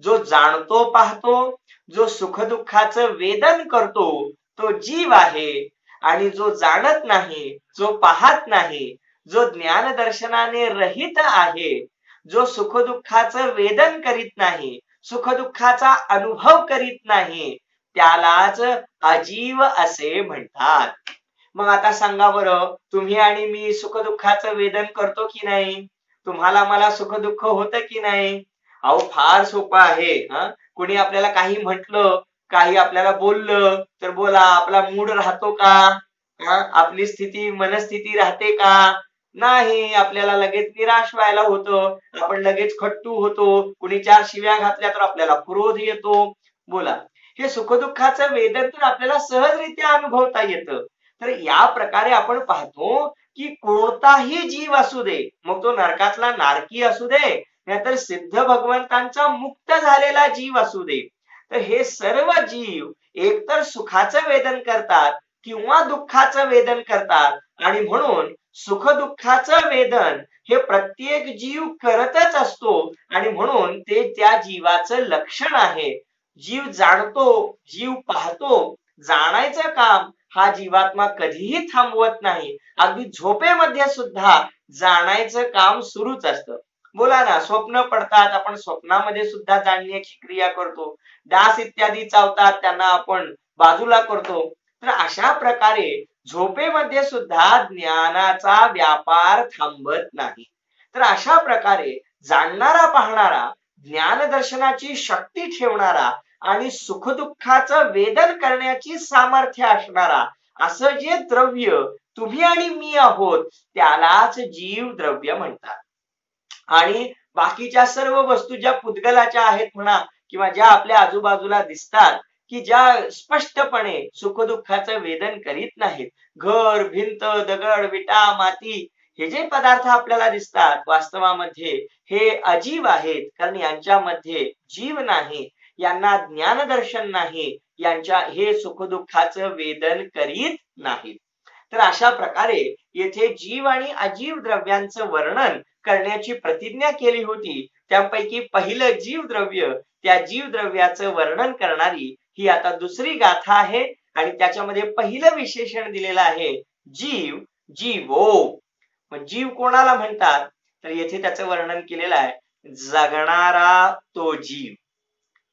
जो जाणतो पाहतो, जो सुख दुःखाचं वेदन करतो, तो जीव आहे. आणि जो जाणत नाही, जो पाहत नाही, जो ज्ञान दर्शनाने रहित आहे, जो सुखदुःखाचं वेदन करीत नाही, सुखदुःखाचा अनुभव करीत नाही, त्यालाच अजीव असे म्हणतात. मग आता सांगा बरं, तुम्ही आणि मी सुखदुःखाचं वेदन करतो की नाही? तुम्हाला मला सुखदुःख होतं की नाही? अहो फार सोपं आहे. कोणी आपल्याला काही म्हटलं, काही आपल्याला बोललं, तर बोला आपला मूड राहतो का? आपली मनस्थिती राहते का? नाही. आपल्याला लगेच निराश व्हायला होतं. आपण लगेच खट्टू होतो. कुणी 4 शिव्या घातल्या तर आपल्याला क्रोध येतो. बोला. हे सुखदुःखाचं वेदन तर आपल्याला सहजरित्या अनुभवता येतं. तर या प्रकारे आपण पाहतो, की कोणताही जीव असू दे, मग तो नरकातला नारकी असू दे, नाहीतर सिद्ध भगवंतांचा मुक्त झालेला जीव असू दे. तर हे सर्व जीव एकतर सुखाचं वेदन करतात किंवा दुःखाचं वेदन करतात आणि म्हणून सुख दुःखाचं वेदन हे प्रत्येक जीव करतच असतो आणि म्हणून ते त्या जीवाचं लक्षण आहे. जीव जाणतो, जीव पाहतो, जाणायचं काम हा जीवात्मा कधीही थांबवत नाही. अगदी झोपेमध्ये सुद्धा जाणायचं काम सुरूच असतं. बोला ना, स्वप्न पडतात, आपण स्वप्नामध्ये सुद्धा जाणण्याची क्रिया करतो. डास इत्यादी चावतात, त्यांना आपण बाजूला करतो. तर अशा प्रकारे झोपेमध्ये सुद्धा ज्ञानाचा व्यापार थांबत नाही. तर अशा प्रकारे जाणणारा पाहणारा, ज्ञानदर्शनाची शक्ती ठेवणारा आणि सुखदुःखाचं वेदन करण्याची सामर्थ्य असणारा असं जे द्रव्य तुम्ही आणि मी आहोत, त्यालाच जीव द्रव्य म्हणतात. आणि बाकीच्या सर्व वस्तू ज्या पुद्गलाच्या आहेत म्हणा किंवा ज्या आपल्या आजूबाजूला दिसतात, की ज्या स्पष्टपणे सुखदुःखाचं वेदन करीत नाहीत, घर, भिंत, दगड, विटा, माती, हे जे पदार्थ आपल्याला दिसतात वास्तवामध्ये हे अजीव आहेत, कारण यांच्यामध्ये जीव नाही, यांना ज्ञानदर्शन नाही, हे सुखदुःखाचं वेदन करीत नाहीत. तर अशा प्रकारे येथे जीव आणि अजीव द्रव्यांचं वर्णन करण्याची प्रतिज्ञा केली होती. त्यापैकी पहिलं जीवद्रव्य, त्या जीवद्रव्याचं वर्णन करणारी ही आता दुसरी गाथा आहे आणि त्याच्यामध्ये पहिलं विशेषण दिलेलं आहे जीव, जीवो. मग जीव कोणाला म्हणतात? तर येथे त्याचं वर्णन केलेलं आहे, जगणारा तो जीव.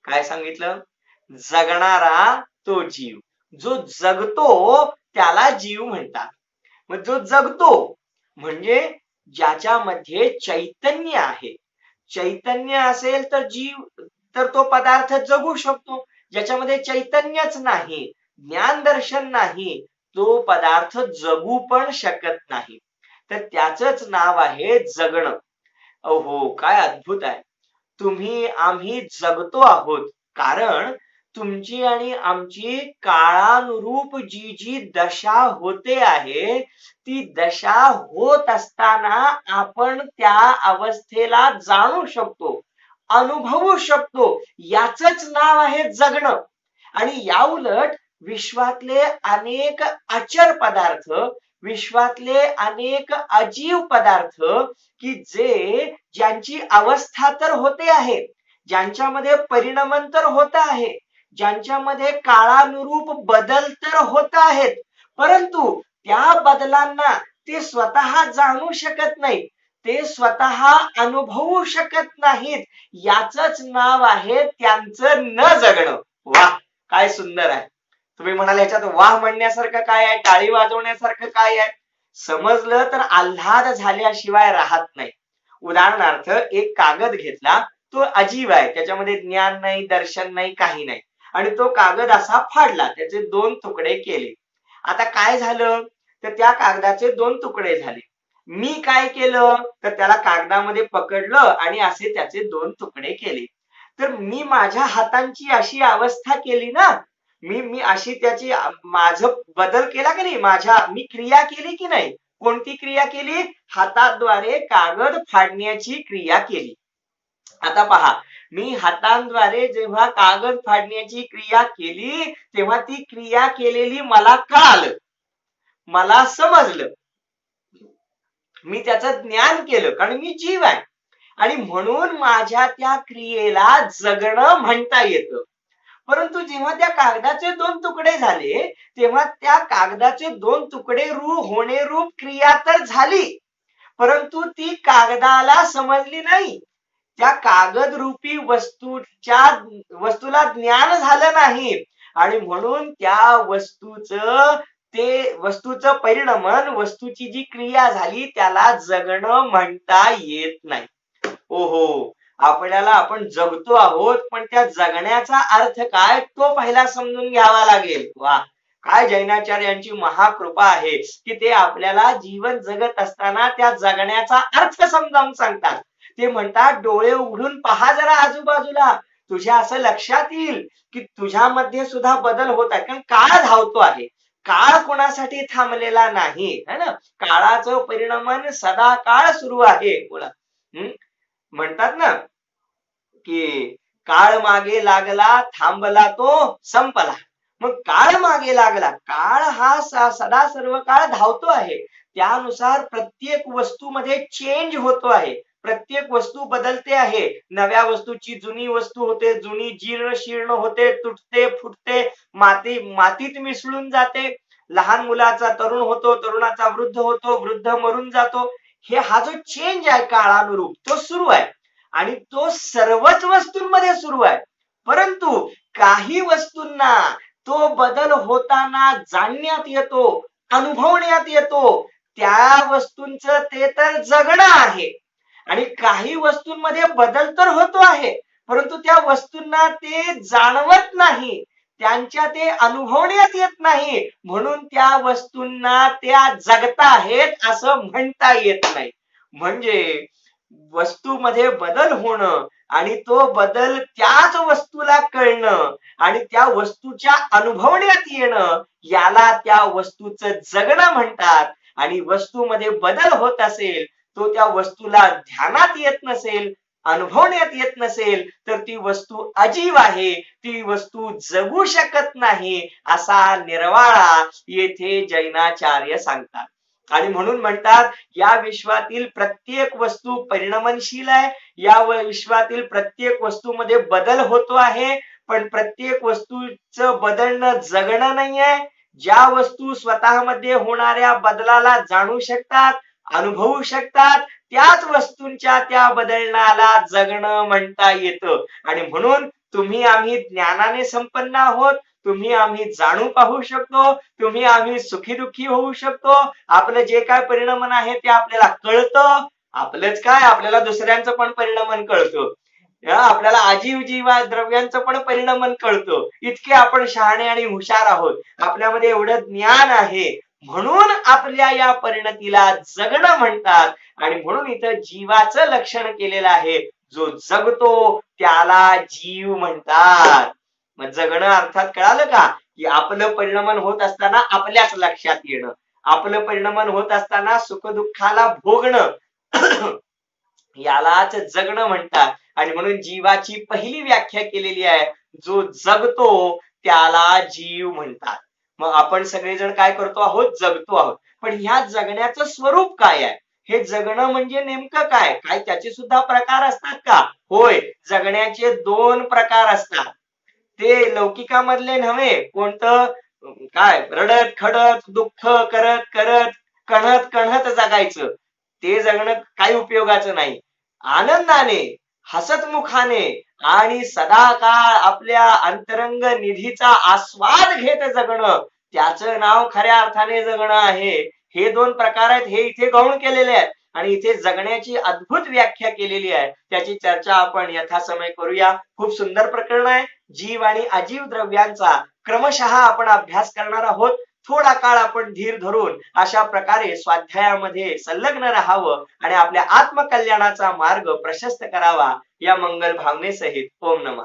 काय सांगितलं? जगणारा तो जीव. जो जगतो त्याला जीव म्हणतात. मग जो जगतो म्हणजे ज्याच्यामध्ये चैतन्य आहे. चैतन्य असेल तर जीव, तर तो पदार्थ जगू शकतो. ज्याच्यामध्ये चैतन्यच नाही, ज्ञान दर्शन नाही, तो पदार्थ जगू पण शकत नाही. तर त्याचंच नाव आहे जगणं. अहो काय अद्भुत आहे. तुम्ही आम्ही जगतो आहोत, कारण तुमची आणि आमची काळानुरूप जी जी दशा होते आहे, ती दशा होत असताना आपण त्या अवस्थेला जाणू शकतो, अनुभवू शकतो. याचंच नाव आहे जगणं. आणि याउलट विश्वातले अनेक अचर पदार्थ, विश्वातले अनेक अजीव पदार्थ, की ज्यांची अवस्था तर होते आहे, ज्यांच्यामध्ये परिणमन होत आहे, ज्यांच्यामध्ये काळानुरूप बदल तर होत आहेत, परंतु त्या बदलांना ते स्वतः जाणू शकत नाही, ते स्वतः अनुभवू शकत नाहीत. याचंच नाव आहे त्यांचं न जगणं. वाह, काय सुंदर आहे. तुम्ही म्हणाल याच्यात वाह म्हणण्यासारखं काय आहे, टाळी वाजवण्यासारखं काय आहे? समजलं तर आल्हाद झाल्याशिवाय राहत नाही. उदाहरणार्थ एक कागद घेतला, तो अजीव आहे, त्याच्यामध्ये ज्ञान नाही, दर्शन नाही, काही नाही, आणि तो कागद असा फाडला, त्याचे 2 तुकडे केले. आता काय झालं? तर त्या कागदाचे 2 तुकडे झाले. मी काय केलं? तर त्याला कागदामध्ये पकडलं आणि असे त्याचे 2 तुकडे केले. तर मी माझ्या हातांची अशी अवस्था केली ना, मी अशी त्याची माझं बदल केला की नाही, मी क्रिया केली की नाही? कोणती क्रिया केली? हाताद्वारे कागद फाडण्याची क्रिया केली. आता पहा, मी हातांद्वारे जेव्हा कागद फाडण्याची क्रिया केली, तेव्हा ती क्रिया केलेली मला कळालं, मला समजलं, मी त्याचं ज्ञान केलं, कारण मी जीव आहे आणि म्हणून माझ्या त्या क्रियेला जगणं म्हणता येतं. परंतु जेव्हा त्या कागदाचे 2 तुकडे झाले, तेव्हा त्या कागदाचे 2 तुकडे होणे रूप क्रिया तर झाली, परंतु ती कागदाला समजली नाही. त्या कागद रूपी वस्तूला ज्ञान झालं नाही आणि म्हणून त्या वस्तूचं परिणमन, वस्तूची जी क्रिया झाली त्याला जगणं म्हणता येत नाही. ओहो, आपण जगतो आहोत, पण त्या जगण्याचा अर्थ काय तो पहिला समजून घ्यावा लागेल. वा, काय जैनाचार्यांची महाकृपा आहे की ते आपल्याला जीवन जगत असताना त्या जगण्याचा अर्थ समजावून सांगतात. ते म्हणतात, डोळे उघडून पहा जरा आजूबाजूला, तुझ्या असं लक्षात येईल की तुझ्यामध्ये सुद्धा बदल होत आहे. कारण काळ धावतो आहे, काळ कोणासाठी थांबलेला नाही, है ना. काळाचं परिणमन सदा काळ सुरू आहे. बोला. म्हणतात ना की काळ मागे लागला, थांबला तो संपला. मग काळ मागे लागला, काळ हा सदा सर्व काळ धावतो आहे. त्यानुसार प्रत्येक वस्तूमध्ये चेंज होतो आहे, प्रत्येक वस्तू बदलते आहे. नव्या वस्तूची जुनी वस्तू होते, जुनी जीर्ण शीर्ण होते, तुटते फुटते, मातीत मिसळून जाते. लहान मुलाचा तरुण होतो, तरुणाचा वृद्ध होतो, वृद्ध मरून जातो. हा जो चेंज आहे काळानुरूप तो सुरू आहे आणि तो सर्वच वस्तूंमध्ये सुरू आहे. परंतु काही वस्तूंना तो बदल होताना जाणण्यात येतो, अनुभवण्यात येतो. त्या वस्तूंचं ते तर जगणं आहे. आणि काही वस्तूंमध्ये बदल तर होतो आहे, परंतु त्या वस्तूंना ते जाणवत नाही, त्यांच्या ते अनुभवण्यात येत नाही. म्हणून त्या वस्तूंना त्या जगता आहेत असं म्हणता येत नाही. म्हणजे वस्तूमध्ये बदल होणं आणि तो बदल त्याच वस्तूला कळणं आणि त्या वस्तूच्या अनुभवण्यात येणं, याला त्या वस्तूचं जगणं म्हणतात. आणि वस्तूमध्ये बदल होत असेल, तो त्या वस्तूला ध्यानात येत नसेल, अनुभवण्यात येत नसेल, तर ती वस्तू अजीव आहे, ती वस्तू जगू शकत नाही, असा निर्वाळा येथे जैनाचार्य सांगतात. आणि म्हणून म्हणतात, या विश्वातील प्रत्येक वस्तू परिणमनशील आहे, या विश्वातील प्रत्येक वस्तूमध्ये बदल होतो आहे, पण प्रत्येक वस्तूचं बदलणं जगणं नाही आहे. ज्या वस्तू स्वतःमध्ये होणाऱ्या बदलाला जाणू शकतात, अनुभवू शकतात, त्याच वस्तूंच्या त्या बदलण्याला जगणं म्हणता येतं. आणि म्हणून तुम्ही आम्ही ज्ञानाने संपन्न आहोत, तुम्ही आम्ही जाणू पाहू शकतो, तुम्ही आम्ही सुखी दुःखी होऊ शकतो, आपलं जे काय परिणमन आहे ते आपल्याला कळतं. आपलंच काय, आपल्याला दुसऱ्यांचं पण परिणमन कळतं, आपल्याला आजीव जीवा द्रव्यांचं पण परिणमन कळतं. इतके आपण शहाणे आणि हुशार आहोत, आपल्यामध्ये एवढं ज्ञान आहे, म्हणून आपल्या या परिणतीला जगणं म्हणतात. आणि म्हणून इथं जीवाचं लक्षण केलेलं आहे, जो जगतो त्याला जीव म्हणतात. मग जगणं अर्थात कळालं का, की आपलं परिणमन होत असताना आपल्याच लक्षात येणं, आपलं परिणमन होत असताना सुखदुःखाला भोगणं, यालाच जगणं म्हणतात. आणि म्हणून जीवाची पहिली व्याख्या केलेली आहे, जो जगतो त्याला जीव म्हणतात. मग आपण सगळेजण काय करतो आहोत, जगतो आहोत. पण ह्या जगण्याचं स्वरूप काय आहे, हे जगणं म्हणजे नेमकं काय, काय त्याचे सुद्धा प्रकार असतात का? होय, जगण्याचे 2 प्रकार असतात. ते लौकिकामधले नव्हे. कोणतं, काय, रडत खडत दुःख करत करत कणत कणत जगायचं, ते जगणं काही उपयोगाचं नाही. आनंदाने, हसतमुखाने आणि सदाकाळ आपल्या अंतरंग निधीचा आस्वाद घेत जगणं, त्याचं नाव खऱ्या अर्थाने जगणं आहे. हे 2 प्रकार आहेत, हे इथे गौण केलेले आहेत. आणि इथे जगण्याची अद्भुत व्याख्या केलेली आहे, त्याची चर्चा आपण यथासमय करूया. खूप सुंदर प्रकरण आहे. जीव आणि अजीव द्रव्यांचा क्रमशः आपण अभ्यास करणार आहोत. थोडा काळ आपण धीर धरून अशा प्रकारे स्वाध्यायामध्ये संलग्न राहावं आणि आपल्या आत्मकल्याणाचा मार्ग प्रशस्त करावा, या मंगल भावनेसहित ओम नमः.